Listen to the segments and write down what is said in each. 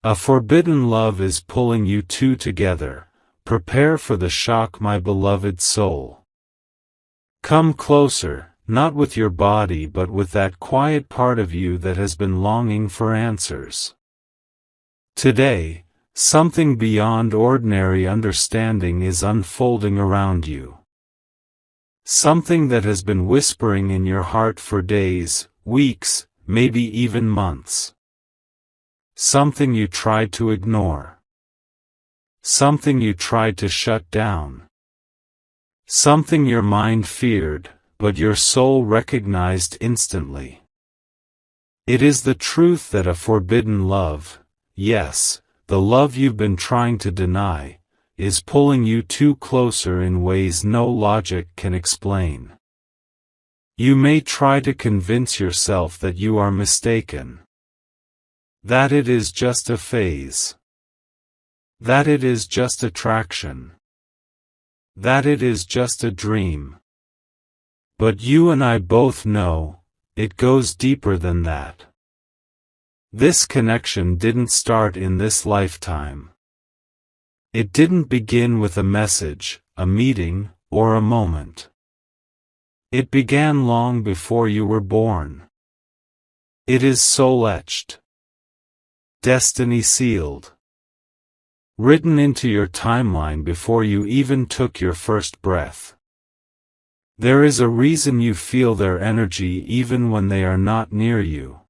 A forbidden love is pulling you two together. Prepare for the shock, my beloved soul. Come closer, not with your body but with that quiet part of you that has been longing for answers. Today, something beyond ordinary understanding is unfolding around you. Something that has been whispering in your heart for days, weeks, maybe even months. Something you tried to ignore. Something you tried to shut down. Something your mind feared, but your soul recognized instantly. It is the truth that a forbidden love, yes, the love you've been trying to deny, is pulling you two closer in ways no logic can explain. You may try to convince yourself that you are mistaken. That it is just a phase. That it is just attraction. That it is just a dream. But you and I both know, it goes deeper than that. This connection didn't start in this lifetime. It didn't begin with a message, a meeting, or a moment. It began long before you were born. It is soul-etched. Destiny sealed. Written into your timeline before you even took your first breath. There is a reason you feel their energy even when they are not near you.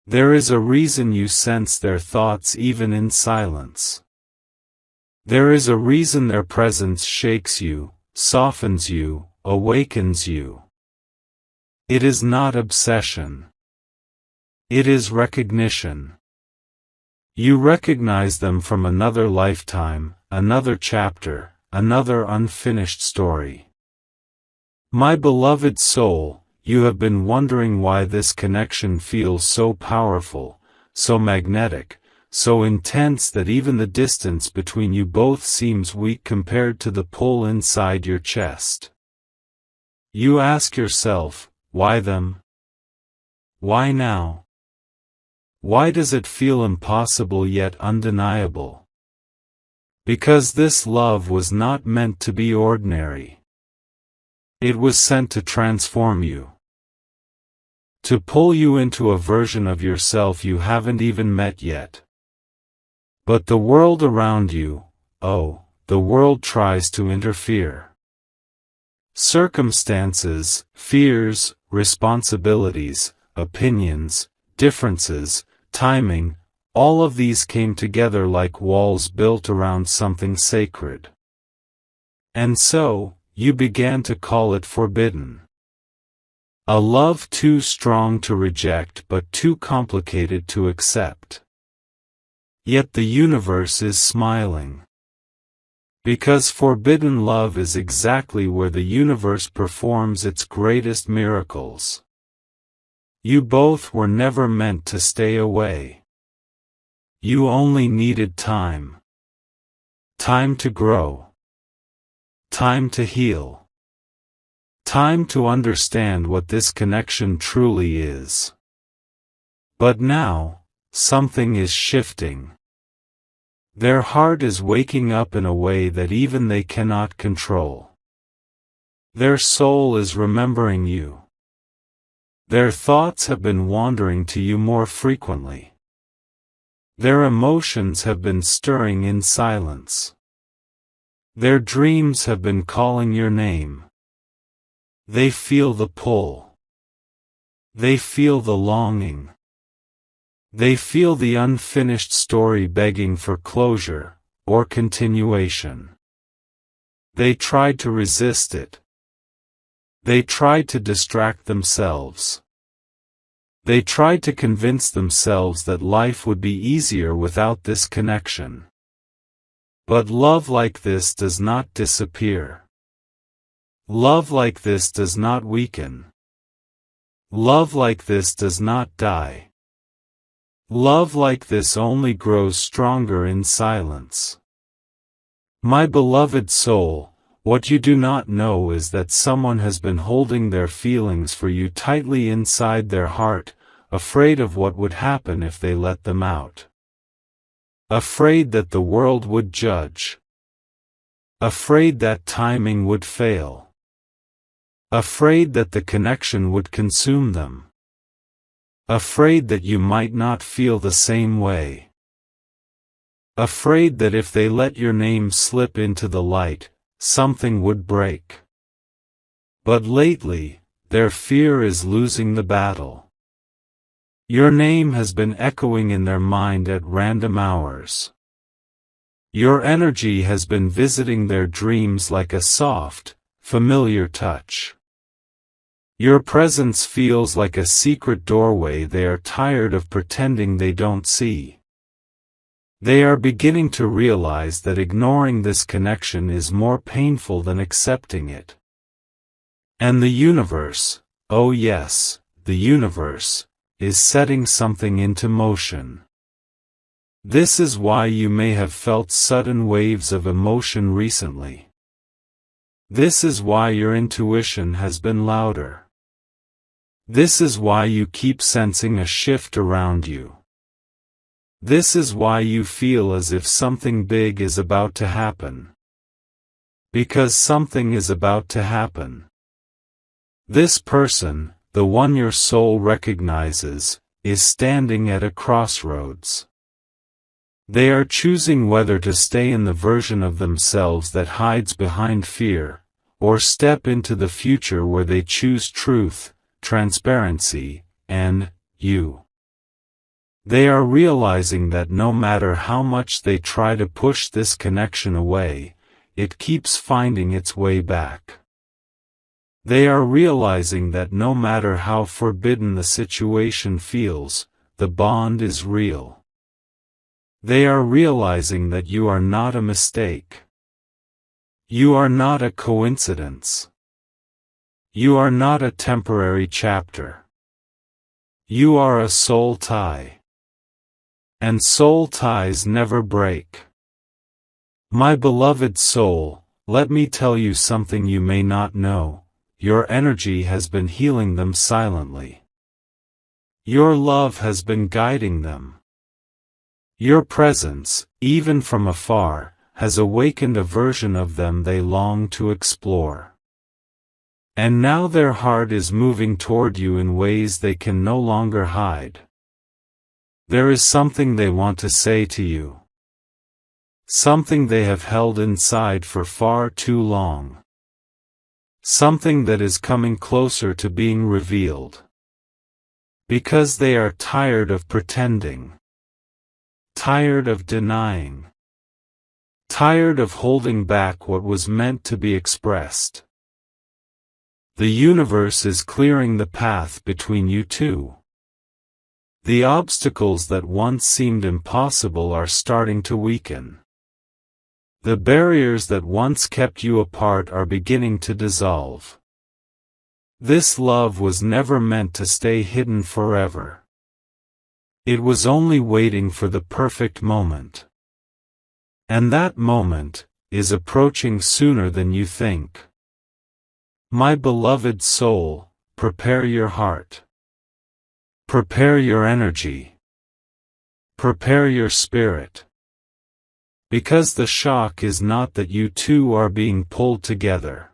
There is a reason you sense their thoughts even in silence. There is a reason their presence shakes you, softens you, awakens you. It is not obsession. It is recognition. You recognize them from another lifetime, another chapter, another unfinished story. My beloved soul, you have been wondering why this connection feels so powerful, so magnetic, so intense that even the distance between you both seems weak compared to the pull inside your chest. You ask yourself, why them? Why now? Why does it feel impossible yet undeniable? Because this love was not meant to be ordinary. It was sent to transform you. To pull you into a version of yourself you haven't even met yet. But the world around you, oh, the world tries to interfere. Circumstances, fears, responsibilities, opinions, differences, timing, all of these came together like walls built around something sacred. And so, you began to call it forbidden. A love too strong to reject but too complicated to accept. Yet the universe is smiling. Because forbidden love is exactly where the universe performs its greatest miracles. You both were never meant to stay away. You only needed time. Time to grow. Time to heal. Time to understand what this connection truly is. But now, something is shifting. Their heart is waking up in a way that even they cannot control. Their soul is remembering you. Their thoughts have been wandering to you more frequently. Their emotions have been stirring in silence. Their dreams have been calling your name. They feel the pull. They feel the longing. They feel the unfinished story begging for closure, or continuation. They tried to resist it. They tried to distract themselves. They tried to convince themselves that life would be easier without this connection. But love like this does not disappear. Love like this does not weaken. Love like this does not die. Love like this only grows stronger in silence. My beloved soul, what you do not know is that someone has been holding their feelings for you tightly inside their heart, afraid of what would happen if they let them out. Afraid that the world would judge. Afraid that timing would fail. Afraid that the connection would consume them. Afraid that you might not feel the same way. Afraid that if they let your name slip into the light, something would break. But lately, their fear is losing the battle. Your name has been echoing in their mind at random hours. Your energy has been visiting their dreams like a soft, familiar touch. Your presence feels like a secret doorway they are tired of pretending they don't see. They are beginning to realize that ignoring this connection is more painful than accepting it. And the universe, oh yes, the universe, is setting something into motion. This is why you may have felt sudden waves of emotion recently. This is why your intuition has been louder. This is why you keep sensing a shift around you. This is why you feel as if something big is about to happen. Because something is about to happen. This person, the one your soul recognizes, is standing at a crossroads. They are choosing whether to stay in the version of themselves that hides behind fear, or step into the future where they choose truth, transparency, and you. They are realizing that no matter how much they try to push this connection away, it keeps finding its way back. They are realizing that no matter how forbidden the situation feels, the bond is real. They are realizing that you are not a mistake. You are not a coincidence. You are not a temporary chapter. You are a soul tie. And soul ties never break. My beloved soul, let me tell you something you may not know. Your energy has been healing them silently. Your love has been guiding them. Your presence, even from afar, has awakened a version of them they long to explore. And now their heart is moving toward you in ways they can no longer hide. There is something they want to say to you. Something they have held inside for far too long. Something that is coming closer to being revealed. Because they are tired of pretending. Tired of denying. Tired of holding back what was meant to be expressed. The universe is clearing the path between you two. The obstacles that once seemed impossible are starting to weaken. The barriers that once kept you apart are beginning to dissolve. This love was never meant to stay hidden forever. It was only waiting for the perfect moment. And that moment is approaching sooner than you think. My beloved soul, prepare your heart. Prepare your energy. Prepare your spirit. Because the shock is not that you two are being pulled together.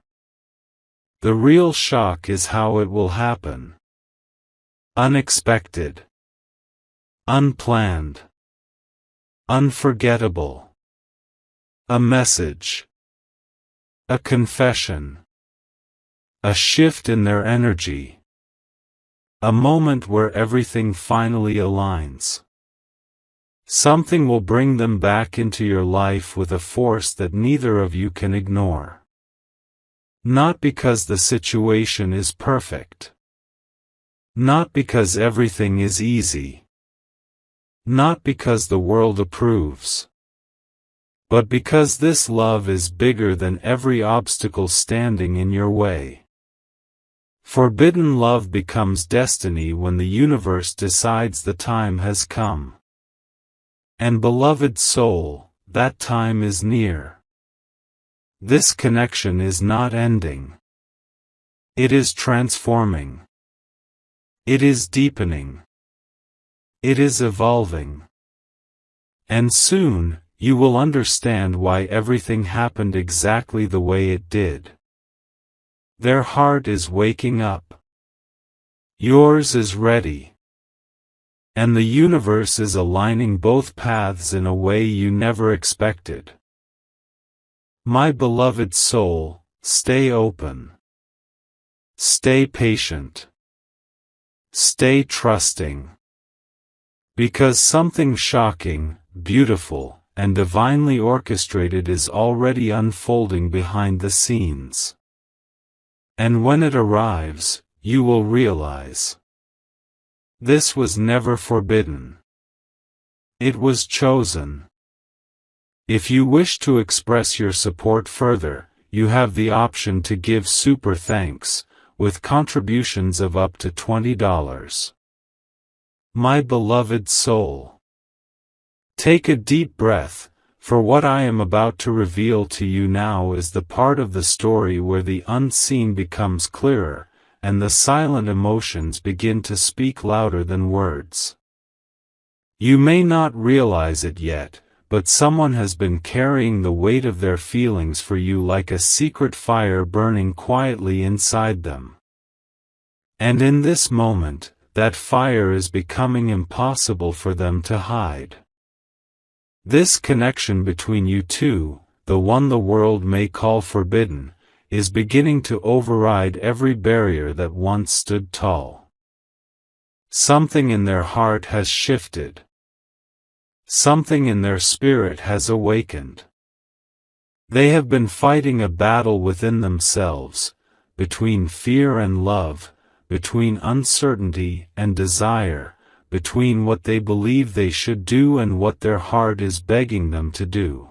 The real shock is how it will happen. Unexpected. Unplanned. Unforgettable. A message. A confession. A shift in their energy. A moment where everything finally aligns. Something will bring them back into your life with a force that neither of you can ignore. Not because the situation is perfect. Not because everything is easy. Not because the world approves. But because this love is bigger than every obstacle standing in your way. Forbidden love becomes destiny when the universe decides the time has come. And beloved soul, that time is near. This connection is not ending. It is transforming. It is deepening. It is evolving. And soon, you will understand why everything happened exactly the way it did. Their heart is waking up. Yours is ready. And the universe is aligning both paths in a way you never expected. My beloved soul, stay open. Stay patient. Stay trusting. Because something shocking, beautiful, and divinely orchestrated is already unfolding behind the scenes. And when it arrives, you will realize. This was never forbidden. It was chosen. If you wish to express your support further, you have the option to give super thanks, with contributions of up to $20. My beloved soul. Take a deep breath, for what I am about to reveal to you now is the part of the story where the unseen becomes clearer, and the silent emotions begin to speak louder than words. You may not realize it yet, but someone has been carrying the weight of their feelings for you like a secret fire burning quietly inside them. And in this moment, that fire is becoming impossible for them to hide. This connection between you two, the one the world may call forbidden, is beginning to override every barrier that once stood tall. Something in their heart has shifted. Something in their spirit has awakened. They have been fighting a battle within themselves, between fear and love, between uncertainty and desire, between what they believe they should do and what their heart is begging them to do.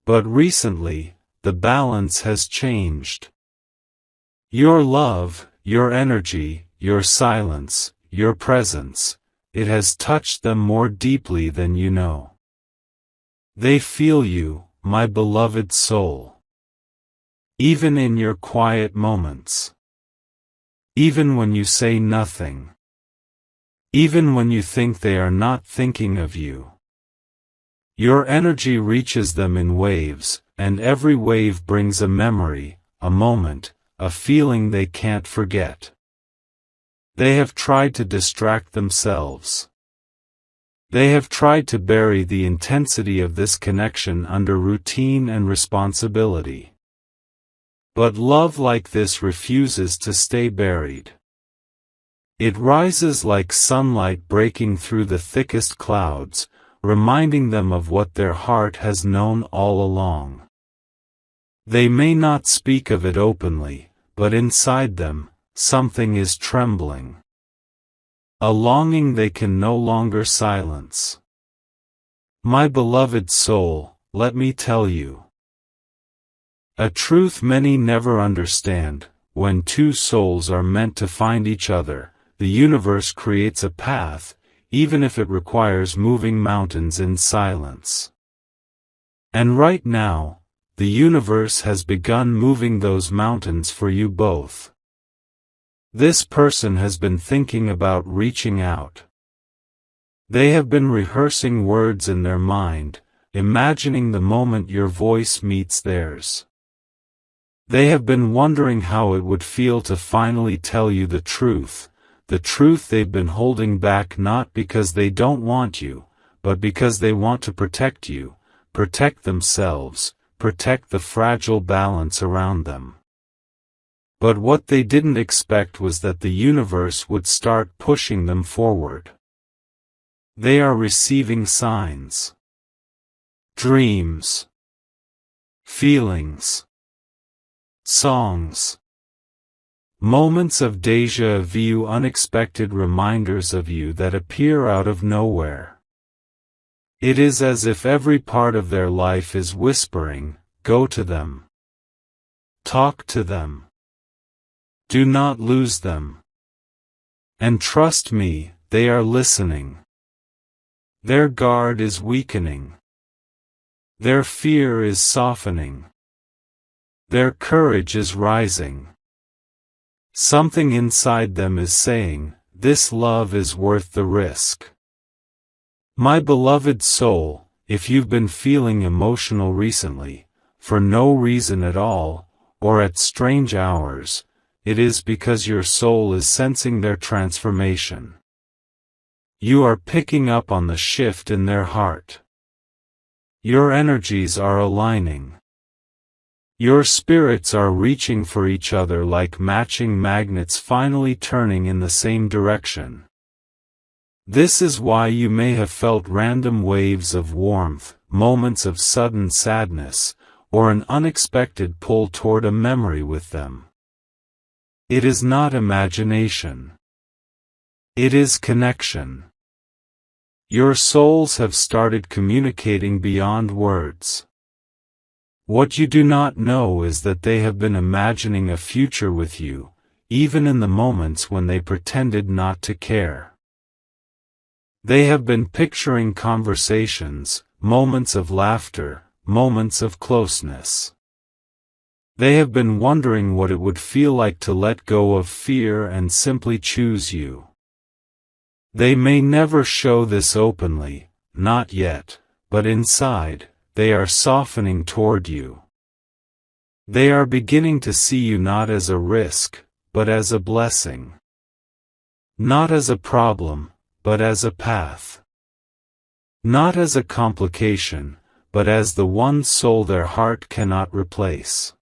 But recently, the balance has changed. Your love, your energy, your silence, your presence, it has touched them more deeply than you know. They feel you, my beloved soul. Even in your quiet moments. Even when you say nothing. Even when you think they are not thinking of you. Your energy reaches them in waves, and every wave brings a memory, a moment, a feeling they can't forget. They have tried to distract themselves. They have tried to bury the intensity of this connection under routine and responsibility. But love like this refuses to stay buried. It rises like sunlight breaking through the thickest clouds, reminding them of what their heart has known all along. They may not speak of it openly, but inside them, something is trembling. A longing they can no longer silence. My beloved soul, let me tell you. A truth many never understand: when two souls are meant to find each other, the universe creates a path, even if it requires moving mountains in silence. And right now, the universe has begun moving those mountains for you both. This person has been thinking about reaching out. They have been rehearsing words in their mind, imagining the moment your voice meets theirs. They have been wondering how it would feel to finally tell you the truth they've been holding back, not because they don't want you, but because they want to protect you, protect themselves, protect the fragile balance around them. But what they didn't expect was that the universe would start pushing them forward. They are receiving signs. Dreams. Feelings. Songs. Moments of déjà vu, unexpected reminders of you that appear out of nowhere. It is as if every part of their life is whispering, go to them. Talk to them. Do not lose them. And trust me, they are listening. Their guard is weakening. Their fear is softening. Their courage is rising. Something inside them is saying, this love is worth the risk. My beloved soul, if you've been feeling emotional recently, for no reason at all, or at strange hours, it is because your soul is sensing their transformation. You are picking up on the shift in their heart. Your energies are aligning. Your spirits are reaching for each other like matching magnets finally turning in the same direction. This is why you may have felt random waves of warmth, moments of sudden sadness, or an unexpected pull toward a memory with them. It is not imagination. It is connection. Your souls have started communicating beyond words. What you do not know is that they have been imagining a future with you, even in the moments when they pretended not to care. They have been picturing conversations, moments of laughter, moments of closeness. They have been wondering what it would feel like to let go of fear and simply choose you. They may never show this openly, not yet, but inside, they are softening toward you. They are beginning to see you not as a risk, but as a blessing. Not as a problem, but as a path. Not as a complication, but as the one soul their heart cannot replace.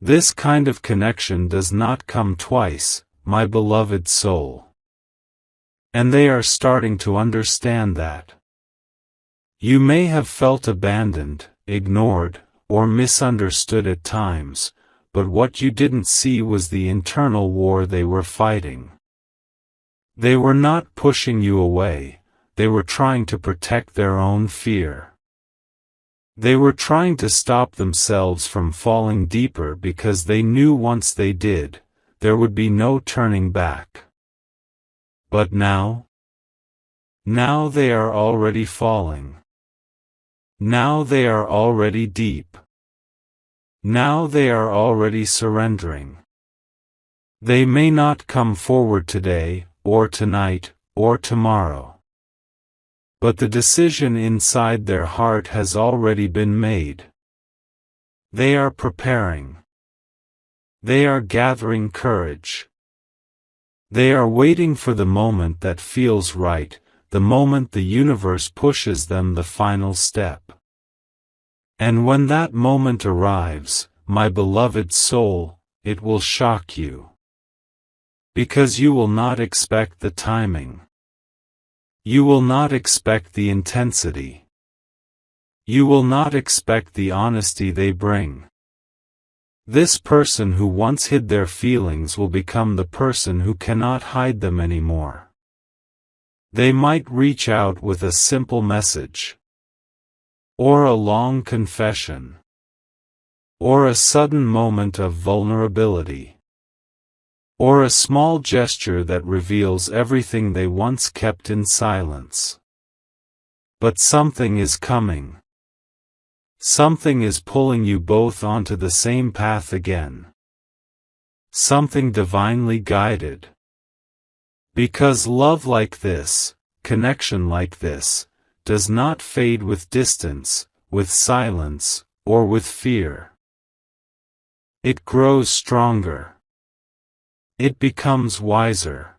This kind of connection does not come twice, my beloved soul. And they are starting to understand that. You may have felt abandoned, ignored, or misunderstood at times, but what you didn't see was the internal war they were fighting. They were not pushing you away, they were trying to protect their own fear. They were trying to stop themselves from falling deeper because they knew once they did, there would be no turning back. But now they are already falling. Now they are already deep. Now they are already surrendering. They may not come forward today, or tonight, or tomorrow. But the decision inside their heart has already been made. They are preparing. They are gathering courage. They are waiting for the moment that feels right, the moment the universe pushes them the final step. And when that moment arrives, my beloved soul, it will shock you. Because you will not expect the timing. You will not expect the intensity. You will not expect the honesty they bring. This person who once hid their feelings will become the person who cannot hide them anymore. They might reach out with a simple message. Or a long confession. Or a sudden moment of vulnerability. Or a small gesture that reveals everything they once kept in silence. But something is coming. Something is pulling you both onto the same path again. Something divinely guided. Because love like this, connection like this, does not fade with distance, with silence, or with fear. It grows stronger. It becomes wiser.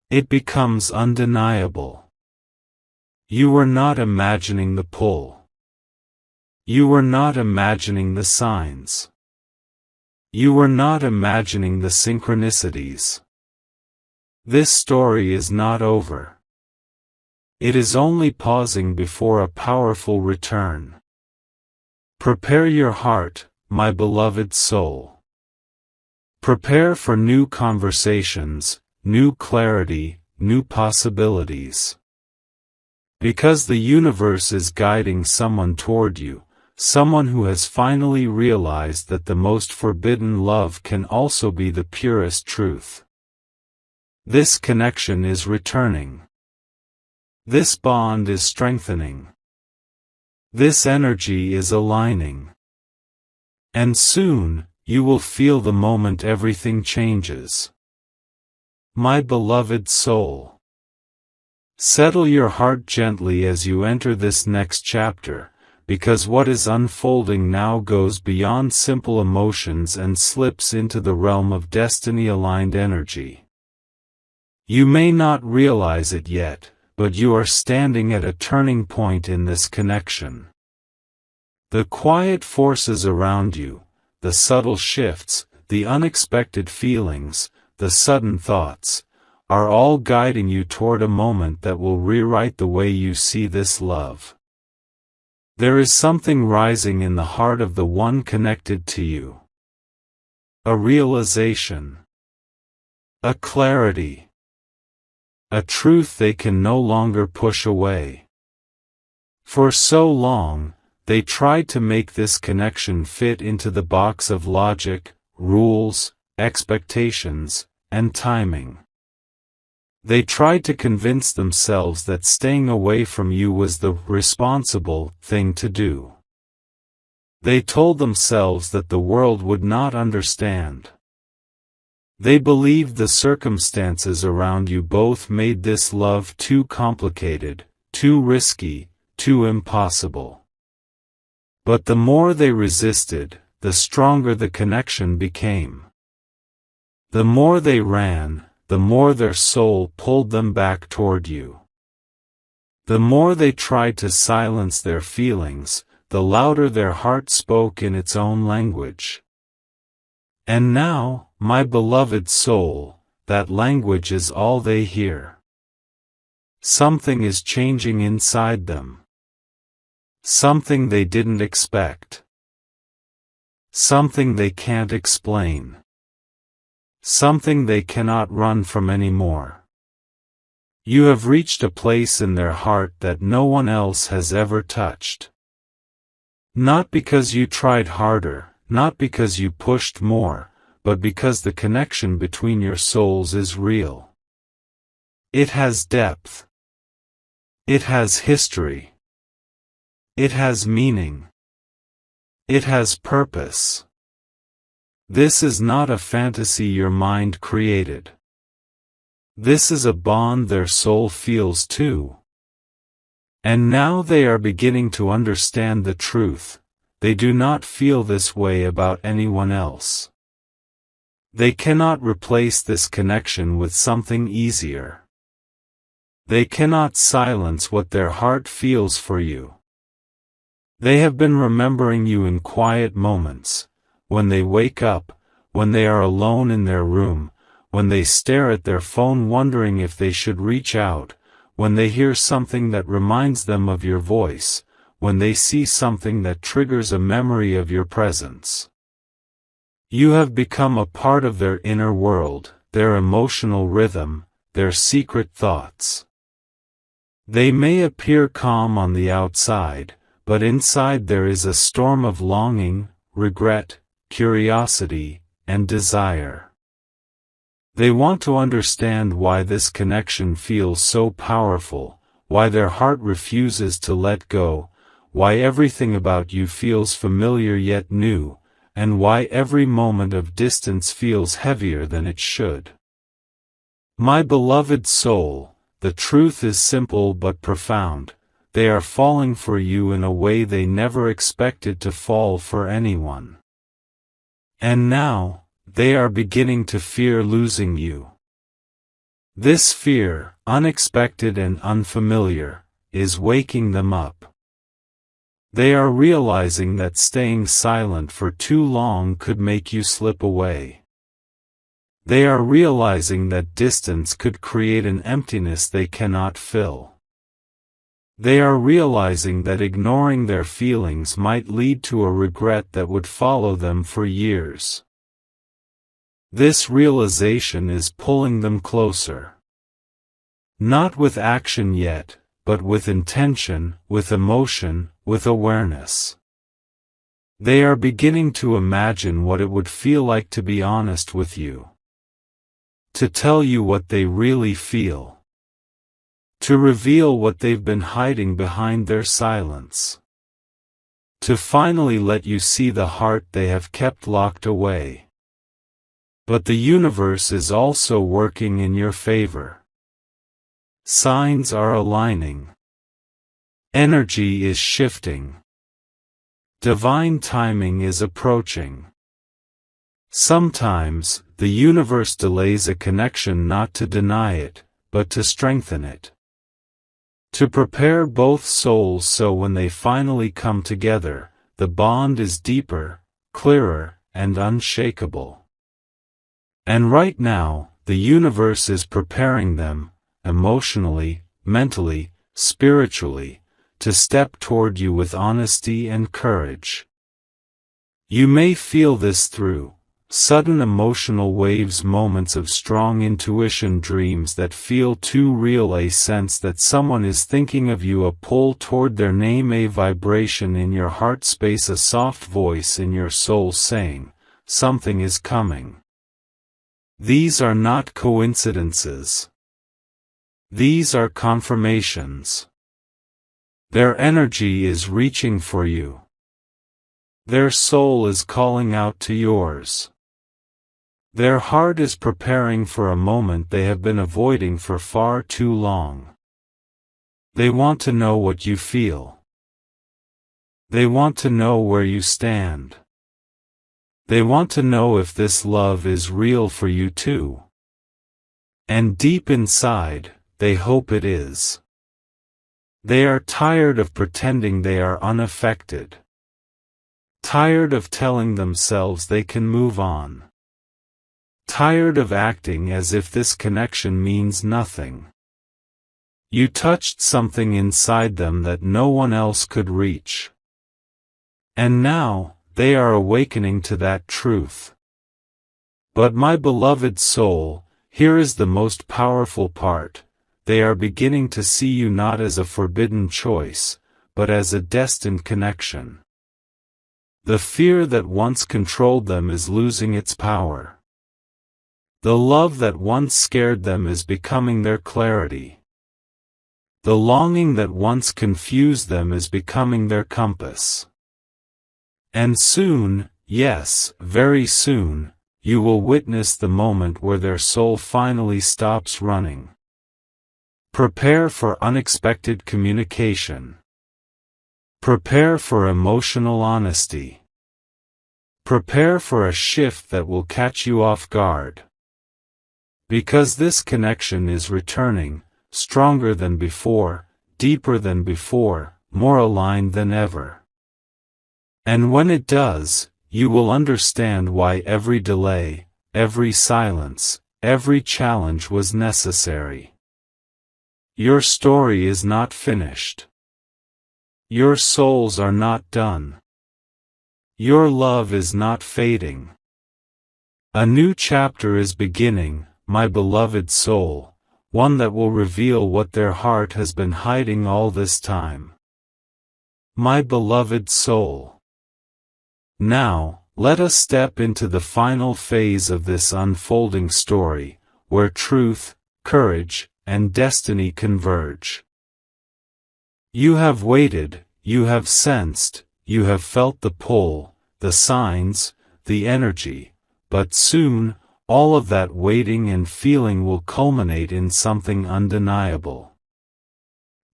It becomes undeniable. You were not imagining the pull. You were not imagining the signs. You were not imagining the synchronicities. This story is not over. It is only pausing before a powerful return. Prepare your heart, my beloved soul. Prepare for new conversations, new clarity, new possibilities. Because the universe is guiding someone toward you, someone who has finally realized that the most forbidden love can also be the purest truth. This connection is returning. This bond is strengthening. This energy is aligning. And soon, you will feel the moment everything changes. My beloved soul. Settle your heart gently as you enter this next chapter, because what is unfolding now goes beyond simple emotions and slips into the realm of destiny-aligned energy. You may not realize it yet, but you are standing at a turning point in this connection. The quiet forces around you, the subtle shifts, the unexpected feelings, the sudden thoughts, are all guiding you toward a moment that will rewrite the way you see this love. There is something rising in the heart of the one connected to you. A realization. A clarity. A truth they can no longer push away. For so long, they tried to make this connection fit into the box of logic, rules, expectations, and timing. They tried to convince themselves that staying away from you was the responsible thing to do. They told themselves that the world would not understand. They believed the circumstances around you both made this love too complicated, too risky, too impossible. But the more they resisted, the stronger the connection became. The more they ran, the more their soul pulled them back toward you. The more they tried to silence their feelings, the louder their heart spoke in its own language. And now, my beloved soul, that language is all they hear. Something is changing inside them. Something they didn't expect. Something they can't explain. Something they cannot run from anymore. You have reached a place in their heart that no one else has ever touched. Not because you tried harder, not because you pushed more, but because the connection between your souls is real. It has depth. It has history. It has meaning. It has purpose. This is not a fantasy your mind created. This is a bond their soul feels too. And now they are beginning to understand the truth. They do not feel this way about anyone else. They cannot replace this connection with something easier. They cannot silence what their heart feels for you. They have been remembering you in quiet moments, when they wake up, when they are alone in their room, when they stare at their phone wondering if they should reach out, when they hear something that reminds them of your voice, when they see something that triggers a memory of your presence. You have become a part of their inner world, their emotional rhythm, their secret thoughts. They may appear calm on the outside, but inside there is a storm of longing, regret, curiosity, and desire. They want to understand why this connection feels so powerful, why their heart refuses to let go, why everything about you feels familiar yet new, and why every moment of distance feels heavier than it should. My beloved soul, the truth is simple but profound. They are falling for you in a way they never expected to fall for anyone. And now, they are beginning to fear losing you. This fear, unexpected and unfamiliar, is waking them up. They are realizing that staying silent for too long could make you slip away. They are realizing that distance could create an emptiness they cannot fill. They are realizing that ignoring their feelings might lead to a regret that would follow them for years. This realization is pulling them closer. Not with action yet, but with intention, with emotion, with awareness. They are beginning to imagine what it would feel like to be honest with you. To tell you what they really feel. To reveal what they've been hiding behind their silence. To finally let you see the heart they have kept locked away. But the universe is also working in your favor. Signs are aligning. Energy is shifting. Divine timing is approaching. Sometimes, the universe delays a connection not to deny it, but to strengthen it. To prepare both souls so when they finally come together, the bond is deeper, clearer, and unshakable. And right now, the universe is preparing them, emotionally, mentally, spiritually, to step toward you with honesty and courage. You may feel this through sudden emotional waves, moments of strong intuition, dreams that feel too real, a sense that someone is thinking of you, a pull toward their name, a vibration in your heart space, a soft voice in your soul saying, something is coming. These are not coincidences. These are confirmations. Their energy is reaching for you. Their soul is calling out to yours. Their heart is preparing for a moment they have been avoiding for far too long. They want to know what you feel. They want to know where you stand. They want to know if this love is real for you too. And deep inside, they hope it is. They are tired of pretending they are unaffected. Tired of telling themselves they can move on. Tired of acting as if this connection means nothing. You touched something inside them that no one else could reach. And now, they are awakening to that truth. But my beloved soul, here is the most powerful part. They are beginning to see you not as a forbidden choice, but as a destined connection. The fear that once controlled them is losing its power. The love that once scared them is becoming their clarity. The longing that once confused them is becoming their compass. And soon, yes, very soon, you will witness the moment where their soul finally stops running. Prepare for unexpected communication. Prepare for emotional honesty. Prepare for a shift that will catch you off guard. Because this connection is returning, stronger than before, deeper than before, more aligned than ever. And when it does, you will understand why every delay, every silence, every challenge was necessary. Your story is not finished. Your souls are not done. Your love is not fading. A new chapter is beginning, my beloved soul, one that will reveal what their heart has been hiding all this time. My beloved soul. Now, let us step into the final phase of this unfolding story, where truth, courage, and destiny converge. You have waited, you have sensed, you have felt the pull, the signs, the energy, but soon, all of that waiting and feeling will culminate in something undeniable.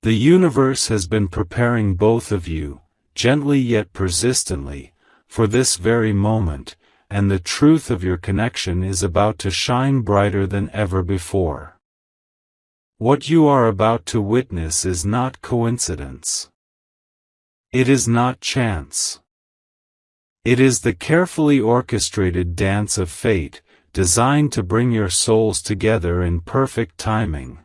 The universe has been preparing both of you, gently yet persistently, for this very moment, and the truth of your connection is about to shine brighter than ever before. What you are about to witness is not coincidence. It is not chance. It is the carefully orchestrated dance of fate, designed to bring your souls together in perfect timing.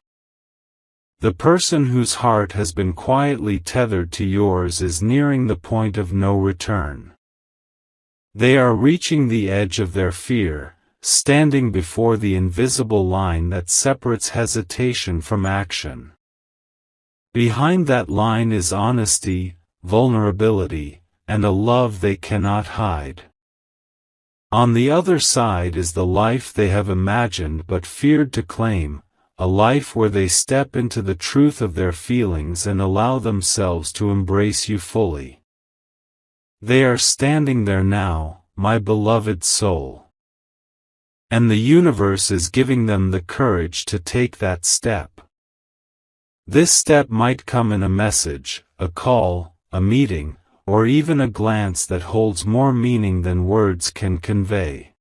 The person whose heart has been quietly tethered to yours is nearing the point of no return. They are reaching the edge of their fear, standing before the invisible line that separates hesitation from action. Behind that line is honesty, vulnerability, and a love they cannot hide. On the other side is the life they have imagined but feared to claim, a life where they step into the truth of their feelings and allow themselves to embrace you fully. They are standing there now, my beloved soul. And the universe is giving them the courage to take that step. This step might come in a message, a call, a meeting, or even a glance that holds more meaning than words can convey.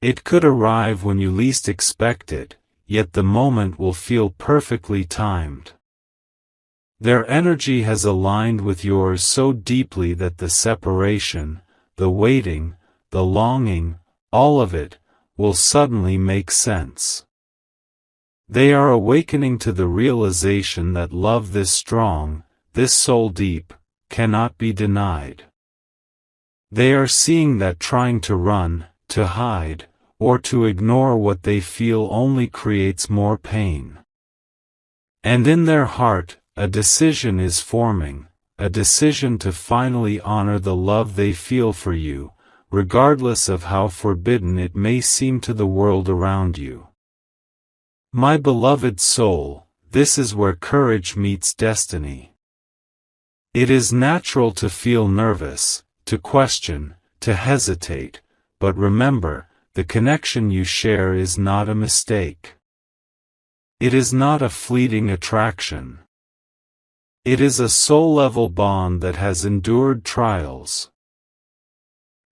It could arrive when you least expect it, yet the moment will feel perfectly timed. Their energy has aligned with yours so deeply that the separation, the waiting, the longing, all of it, will suddenly make sense. They are awakening to the realization that love this strong, this soul deep, cannot be denied. They are seeing that trying to run, to hide, or to ignore what they feel only creates more pain. And in their heart, a decision is forming, a decision to finally honor the love they feel for you, regardless of how forbidden it may seem to the world around you. My beloved soul, this is where courage meets destiny. It is natural to feel nervous, to question, to hesitate, but remember, the connection you share is not a mistake. It is not a fleeting attraction. It is a soul-level bond that has endured trials,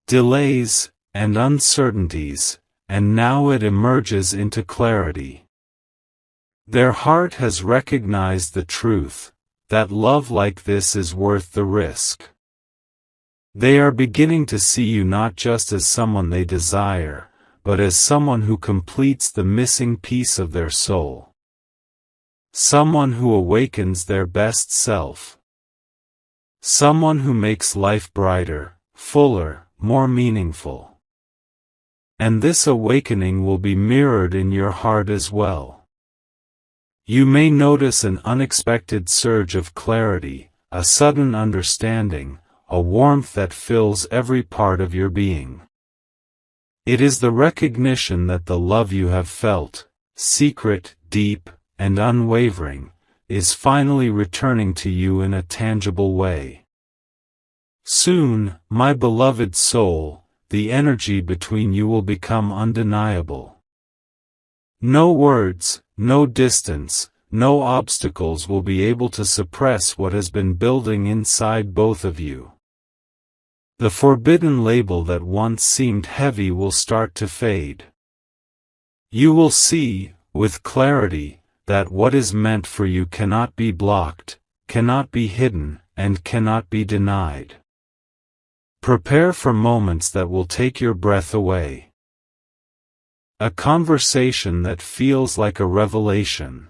delays, and uncertainties, and now it emerges into clarity. Their heart has recognized the truth, that love like this is worth the risk. They are beginning to see you not just as someone they desire, but as someone who completes the missing piece of their soul. Someone who awakens their best self. Someone who makes life brighter, fuller, more meaningful. And this awakening will be mirrored in your heart as well. You may notice an unexpected surge of clarity, a sudden understanding, a warmth that fills every part of your being. It is the recognition that the love you have felt, secret, deep, and unwavering, is finally returning to you in a tangible way. Soon, my beloved soul, the energy between you will become undeniable. No words, no distance, no obstacles will be able to suppress what has been building inside both of you. The forbidden label that once seemed heavy will start to fade. You will see, with clarity, that what is meant for you cannot be blocked, cannot be hidden, and cannot be denied. Prepare for moments that will take your breath away. A conversation that feels like a revelation.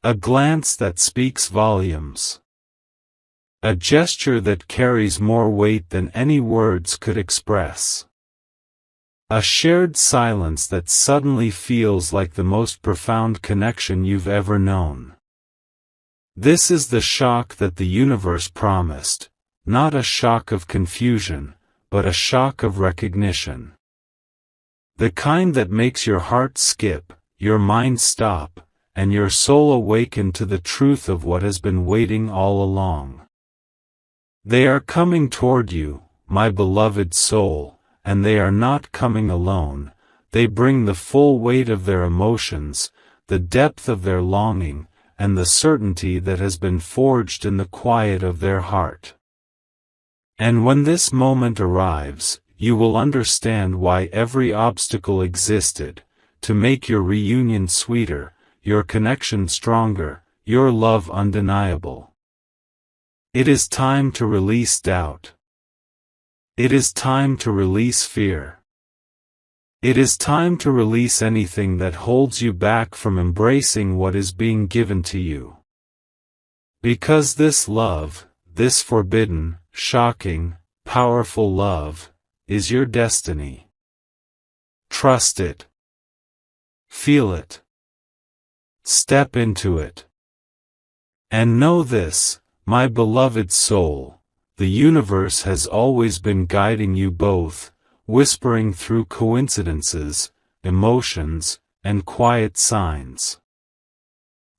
A glance that speaks volumes. A gesture that carries more weight than any words could express. A shared silence that suddenly feels like the most profound connection you've ever known. This is the shock that the universe promised, not a shock of confusion, but a shock of recognition. The kind that makes your heart skip, your mind stop, and your soul awaken to the truth of what has been waiting all along. They are coming toward you, my beloved soul, and they are not coming alone. They bring the full weight of their emotions, the depth of their longing, and the certainty that has been forged in the quiet of their heart. And when this moment arrives, you will understand why every obstacle existed, to make your reunion sweeter, your connection stronger, your love undeniable. It is time to release doubt. It is time to release fear. It is time to release anything that holds you back from embracing what is being given to you. Because this love, this forbidden, shocking, powerful love, is your destiny. Trust it. Feel it. Step into it. And know this, my beloved soul, the universe has always been guiding you both, whispering through coincidences, emotions, and quiet signs.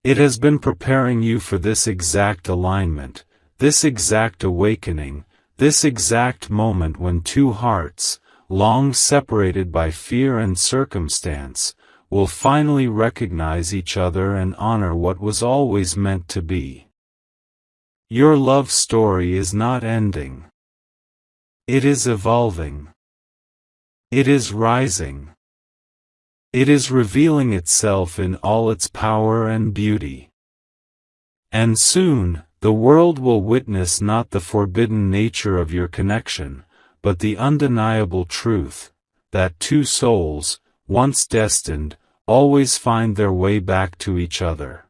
It has been preparing you for this exact alignment, this exact awakening, this exact moment when two hearts, long separated by fear and circumstance, will finally recognize each other and honor what was always meant to be. Your love story is not ending. It is evolving. It is rising. It is revealing itself in all its power and beauty. And soon, the world will witness not the forbidden nature of your connection, but the undeniable truth, that two souls, once destined, always find their way back to each other.